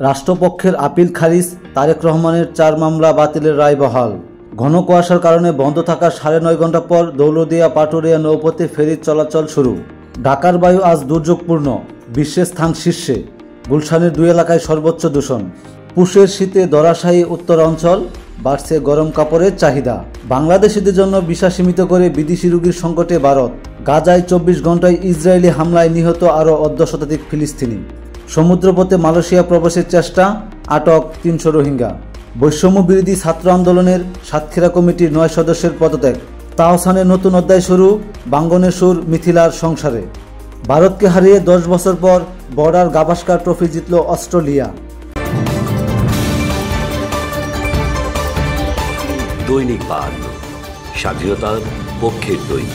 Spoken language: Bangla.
রাষ্ট্রপক্ষের আপিল খারিজ, তারেক রহমানের 4 মামলা বাতিলের রায় বহাল। ঘন কুয়াশার কারণে বন্ধ থাকার 9.5 ঘন্টা পর দৌলতদিয়া পাটুরিয়া নৌপথে ফেরির চলাচল শুরু। ঢাকার বায়ু আজ দুর্যোগপূর্ণ, বিশ্বের স্থান শীর্ষে। গুলশানের 2 এলাকায় সর্বোচ্চ দূষণ। পুষের শীতে ধরাশায়ী উত্তর অঞ্চল, বাড়ছে গরম কাপড়ের চাহিদা। বাংলাদেশিদের জন্য ভিসা সীমিত করে বিদেশি রোগীর সংকটে ভারত। গাজায় 24 ঘন্টায় ইসরায়েলি হামলায় নিহত আরও অর্ধশতাধিক ফিলিস্তিনি। সমুদ্রপথে মালয়েশিয়া প্রবেশের চেষ্টা, আটক 300 রোহিঙ্গা। বৈষম্য বিরোধী ছাত্র আন্দোলনের সাতক্ষীরা কমিটির 9 সদস্যের পদত্যাগ। তাহসানের নতুন অধ্যায় শুরু, বাঙ্গনের সুর মিথিলার সংসারে। ভারতকে হারিয়ে 10 বছর পর বর্ডার গাভাস্কার ট্রফি জিতল অস্ট্রেলিয়া। দৈনিক বার্তা, স্বাধীনতার পক্ষের দই।